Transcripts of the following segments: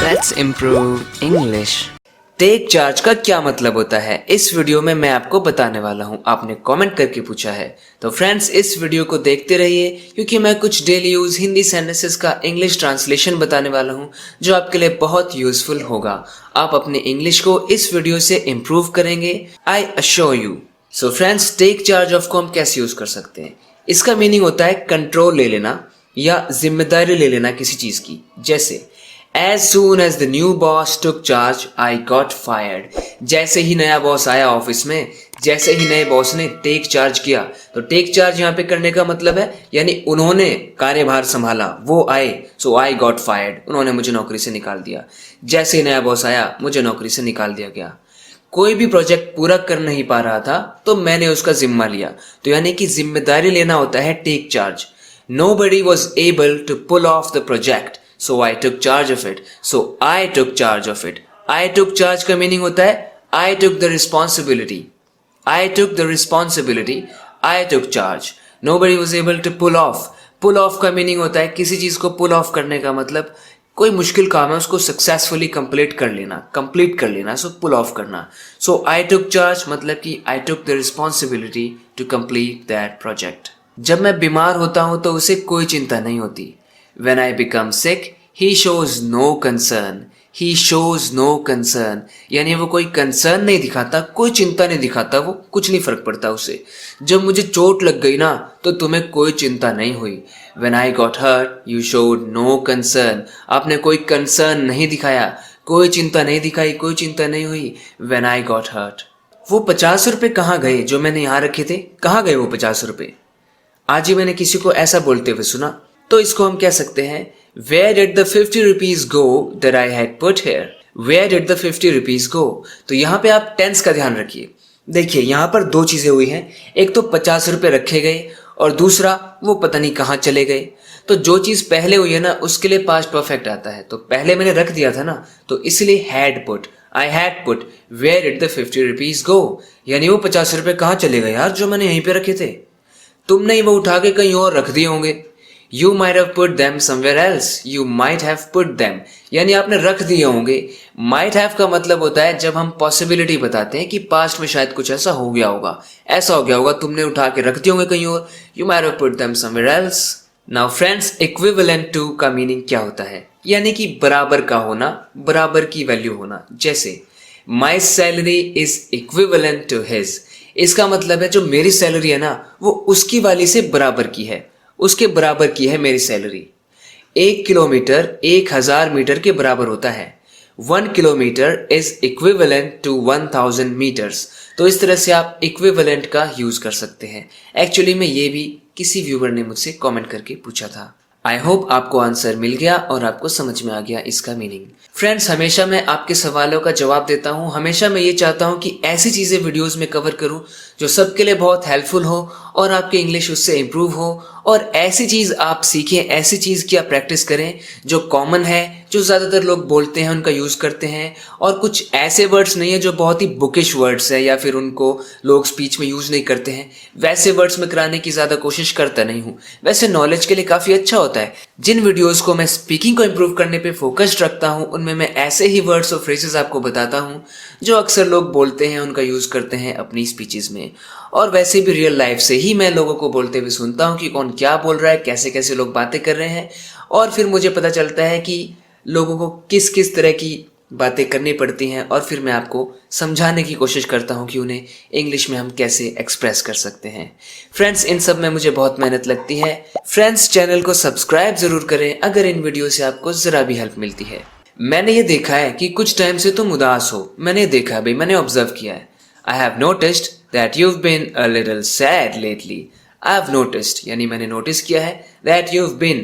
Let's improve English. Take charge का क्या मतलब होता है, इस वीडियो में मैं आपको बताने वाला हूं। आपने कमेंट करके पूछा है, तो फ्रेंड्स इस वीडियो को देखते रहिए क्योंकि मैं कुछ डेली यूज हिंदी सेंटेंसेस का इंग्लिश ट्रांसलेशन बताने वाला हूं जो आपके लिए बहुत यूजफुल होगा। आप अपने इंग्लिश को इस वीडियो से इम्प्रूव करेंगे, I assure you. So friends, take charge of को हम कैसे यूज कर सकते हैं? इसका मीनिंग होता है कंट्रोल ले लेना या जिम्मेदारी ले लेना किसी चीज की। जैसे As soon as the new boss took charge, I got fired. जैसे ही नया बॉस आया ऑफिस में, जैसे ही नए बॉस ने टेक चार्ज किया, तो टेक चार्ज यहाँ पे करने का मतलब है यानी उन्होंने कार्यभार संभाला, वो आए, सो आई गॉट फायर्ड, उन्होंने मुझे नौकरी से निकाल दिया। जैसे ही नया बॉस आया, मुझे नौकरी से निकाल दिया गया। कोई भी प्रोजेक्ट पूरा कर नहीं पा रहा था तो मैंने उसका जिम्मा लिया, तो यानी कि जिम्मेदारी लेना होता है take charge. Nobody was able to pull off the project. So I took charge of it. So I took charge of it. I took charge का मीनिंग होता है I took the responsibility. I took the responsibility. I took charge. Nobody was able to pull off. Pull off का meaning होता है किसी चीज को pull off करने का मतलब कोई मुश्किल काम है उसको सक्सेसफुली कंप्लीट कर लेना, सो पुल ऑफ करना। सो आई टुक चार्ज मतलब कि I took the responsibility to complete that project. जब मैं बीमार होता हूं तो उसे कोई चिंता नहीं होती। When I become sick, he shows no concern. He shows no concern. यानी वो कोई कंसर्न नहीं दिखाता, कोई चिंता नहीं दिखाता, वो कुछ नहीं फर्क पड़ता उसे। जब मुझे चोट लग गई ना तो तुम्हें कोई चिंता नहीं हुई। When I got hurt, you showed no concern. आपने कोई कंसर्न नहीं दिखाया, कोई चिंता नहीं दिखाई, कोई चिंता नहीं हुई। When I got hurt. वो 50 रुपए कहाँ गए जो मैंने यहाँ रखे थे? कहाँ गए वो 50 रुपए? आज ही मैंने किसी को ऐसा बोलते हुए सुना, तो इसको हम कह सकते हैं Where did the 50 rupees go that I had put here? Where did the 50 rupees go? तो यहाँ पे आप टेंस का ध्यान रखिए। देखिए यहाँ पर दो चीजें हुई हैं, एक तो 50 रुपए रखे गए और दूसरा वो पता नहीं कहाँ चले गए। तो जो चीज पहले हुई है ना उसके लिए पास्ट परफेक्ट आता है, तो पहले मैंने रख दिया था ना, तो इसलिए had put, I had put, where did the 50 rupees go? यानी वो 50 रुपए कहाँ चले गए यार जो मैंने यहीं पे रखे थे? तुमने ही वो उठा के कहीं और रख दिए होंगे। You might have put them somewhere else. You might have put them. यानी आपने रख दिए होंगे। Might have का मतलब होता है जब हम पॉसिबिलिटी बताते हैं कि पास्ट में शायद कुछ ऐसा हो गया होगा, ऐसा हो गया होगा, तुमने उठा के रख दिए होंगे कहीं और। You might have put them somewhere else. Now friends, equivalent to का मीनिंग क्या होता है? यानी कि बराबर का होना, बराबर की वैल्यू होना। जैसे My salary is equivalent to his. इसका मतलब है जो मेरी सैलरी है ना वो उसकी वाली से बराबर की है, उसके बराबर की है मेरी सैलरी। 1 किलोमीटर 1000 मीटर के बराबर होता है। 1 kilometre is equivalent to 1000 metres. तो इस तरह से आप इक्विवेलेंट का यूज कर सकते हैं। एक्चुअली में ये भी किसी व्यूअर ने मुझसे कमेंट करके पूछा था। आई होप आपको आंसर मिल गया और आपको समझ में आ गया इसका मीनिंग। फ्रेंड्स, हमेशा मैं आपके सवालों का जवाब देता हूँ। हमेशा मैं ये चाहता हूँ कि ऐसी चीज़ें वीडियोस में कवर करूँ जो सबके लिए बहुत हेल्पफुल हो और आपकी इंग्लिश उससे इम्प्रूव हो, और ऐसी चीज़ आप सीखें, ऐसी चीज़ की आप प्रैक्टिस करें जो कॉमन है, जो ज़्यादातर लोग बोलते हैं, उनका यूज़ करते हैं, और कुछ ऐसे वर्ड्स नहीं है जो बहुत ही बुकिश वर्ड्स है या फिर उनको लोग स्पीच में यूज़ नहीं करते हैं। वैसे वर्ड्स में कराने की ज़्यादा कोशिश करता नहीं हूँ। वैसे नॉलेज के लिए काफ़ी अच्छा होता है। जिन वीडियोज़ को मैं स्पीकिंग को इम्प्रूव करने पर फोकस्ड रखता हूँ उनमें मैं ऐसे ही वर्ड्स और फ्रेजेस आपको बताता हूँ जो अक्सर लोग बोलते हैं, उनका यूज़ करते हैं अपनी स्पीचेस में। और वैसे भी रियल लाइफ से ही मैं लोगों को बोलते हुए सुनता हूँ कि कौन क्या बोल रहा है, कैसे कैसे लोग बातें कर रहे हैं, और फिर मुझे पता चलता है कि लोगों को किस किस तरह की बातें करनी पड़ती हैं, और फिर मैं आपको समझाने की कोशिश करता हूँ कि उन्हें इंग्लिश में हम कैसे एक्सप्रेस कर सकते हैं। फ्रेंड्स, इन सब में मुझे बहुत मेहनत लगती है। फ्रेंड्स, चैनल को सब्सक्राइब जरूर करें अगर इन वीडियो से आपको जरा भी हेल्प मिलती है। मैंने ये देखा है कि कुछ टाइम से तुम उदास हो। मैंने देखा भाई, मैंने ऑब्जर्व किया है। I have noticed that you've been a little sad lately. I have noticed यानी मैंने नोटिस किया है that you've been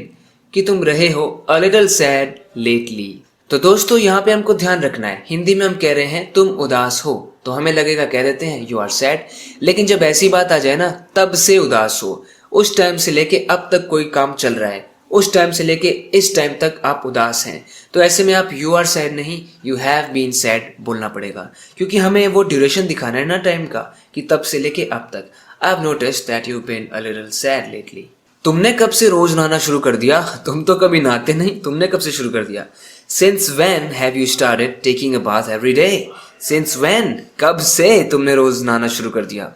कि तुम रहे हो a little sad lately। तो दोस्तों यहाँ पे हमको ध्यान रखना है, हिंदी में हम कह रहे हैं तुम उदास हो तो हमें लगेगा कह देते हैं you are sad, लेकिन जब ऐसी बात आ जाए ना तब से उदास हो, उस टाइम से लेके अब तक कोई काम चल रहा है, उस टाइम से लेके इस टाइम तक आप उदास हैं, तो ऐसे में आप यू आर सैड नहीं यू हैव बीन सैड बोलना पड़ेगा, क्योंकि हमें वो ड्यूरेशन दिखाना है ना टाइम का कि तब से लेके अब तक। I have noticed that you been a little sad lately. तुमने कब से रोज नहाना शुरू कर दिया? तुम तो कभी नहाते नहीं, तुमने कब से शुरू कर दिया? Since when have you started taking a bath every day? Since when? कब से तुमने रोज नहाना शुरू कर दिया?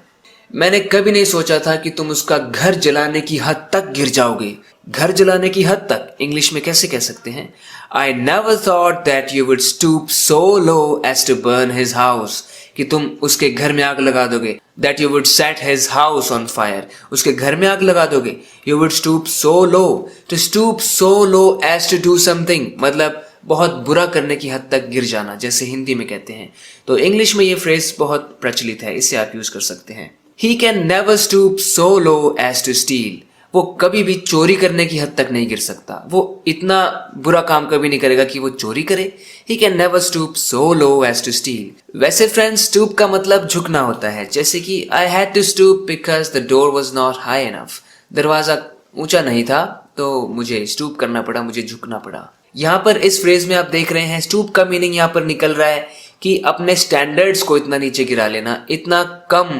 मैंने कभी नहीं सोचा था कि तुम उसका घर जलाने की हद तक गिर जाओगे। घर जलाने की हद तक इंग्लिश में कैसे कह सकते हैं? I never thought that you would stoop so low as to burn his house. कि तुम उसके घर में आग लगा दोगे। That you would set his house on fire. उसके घर में आग लगा दोगे। You would stoop so low. To stoop so low as to do something मतलब बहुत बुरा करने की हद तक गिर जाना, जैसे हिंदी में कहते हैं। तो इंग्लिश में ये फ्रेज बहुत प्रचलित है, इसे आप यूज कर सकते हैं। He can never stoop so low as to steal. वो कभी भी चोरी करने की हद तक नहीं गिर सकता। वो इतना बुरा काम कभी नहीं करेगा कि वो चोरी करे। He can never stoop so low as to steal. वैसे फ्रेंड्स, stoop का मतलब झुकना होता है, जैसे कि I had to stoop because the door was not high enough. दरवाजा ऊंचा नहीं था तो मुझे stoop करना पड़ा, मुझे झुकना पड़ा। यहाँ पर इस फ्रेज में आप देख रहे हैं stoop का मीनिंग यहाँ पर निकल रहा है कि अपने स्टैंडर्ड्स को इतना नीचे गिरा लेना, इतना कम,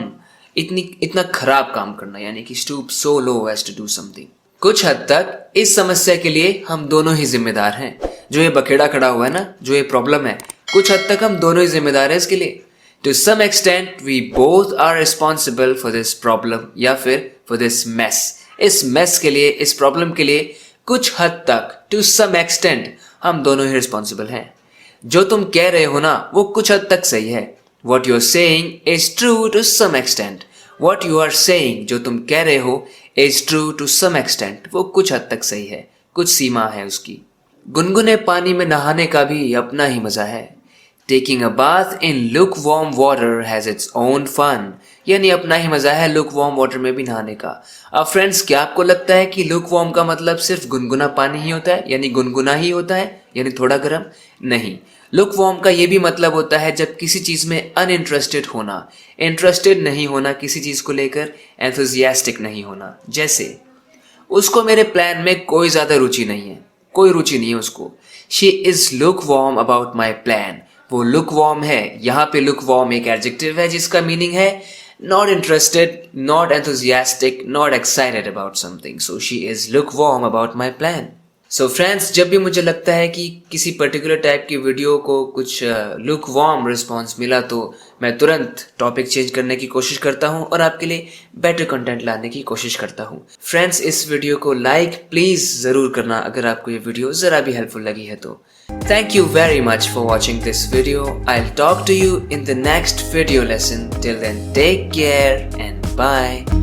इतना खराब काम करना, यानी कि stoop so low as to do something। कुछ हद तक इस समस्या के लिए हम दोनों ही जिम्मेदार हैं। जो ये बखेड़ा खड़ा हुआ है ना, जो ये प्रॉब्लम है, कुछ हद तक हम दोनों ही जिम्मेदार हैं इसके लिए। To some extent we both are responsible for this problem या फिर for this mess। इस mess के लिए, इस प्रॉब्लम के लिए कुछ हद तक to some extent हम दोनों ही रिस्पॉन्सिबल हैं। जो तुम कह रहे हो ना, वो कुछ हद तक सही है। What you're saying is true to some extent. What you are saying, जो तुम कह रहे हो, is true to some extent. वो कुछ हद तक सही है, कुछ सीमा है उसकी। गुनगुने पानी में नहाने का भी अपना ही मजा है। Taking a bath in lukewarm water has its own fun. यानी अपना ही मजा है lukewarm water में भी नहाने का। अब फ्रेंड्स, क्या आपको लगता है कि lukewarm का मतलब सिर्फ गुनगुना पानी ही होता है, यानी गुनगुना ही होता है, यानी थोड़ा गर्म? नहीं, lukewarm का ये भी मतलब होता है जब किसी चीज में अनइंटरेस्टेड होना, इंटरेस्टेड नहीं होना किसी चीज को लेकर, एंथुजियास्टिक नहीं होना। जैसे उसको मेरे प्लान में कोई ज्यादा रुचि नहीं है, कोई रुचि नहीं है उसको। She is lukewarm about my plan. वो lukewarm है। यहाँ पे lukewarm एक एडजेक्टिव है जिसका मीनिंग है not interested, not enthusiastic, not excited about something. So she is lukewarm about my plan. So friends, जब भी मुझे लगता है कि किसी पर्टिकुलर टाइप की वीडियो को कुछ lukewarm रिस्पॉन्स मिला तो मैं तुरंत टॉपिक चेंज करने की कोशिश करता हूँ और आपके लिए बेटर कंटेंट लाने की कोशिश करता हूँ। फ्रेंड्स, इस वीडियो को लाइक प्लीज जरूर करना अगर आपको ये वीडियो जरा भी हेल्पफुल लगी है तो। Thank you very much for watching this video. I'll talk to you in the next video lesson. Till then, take care and bye.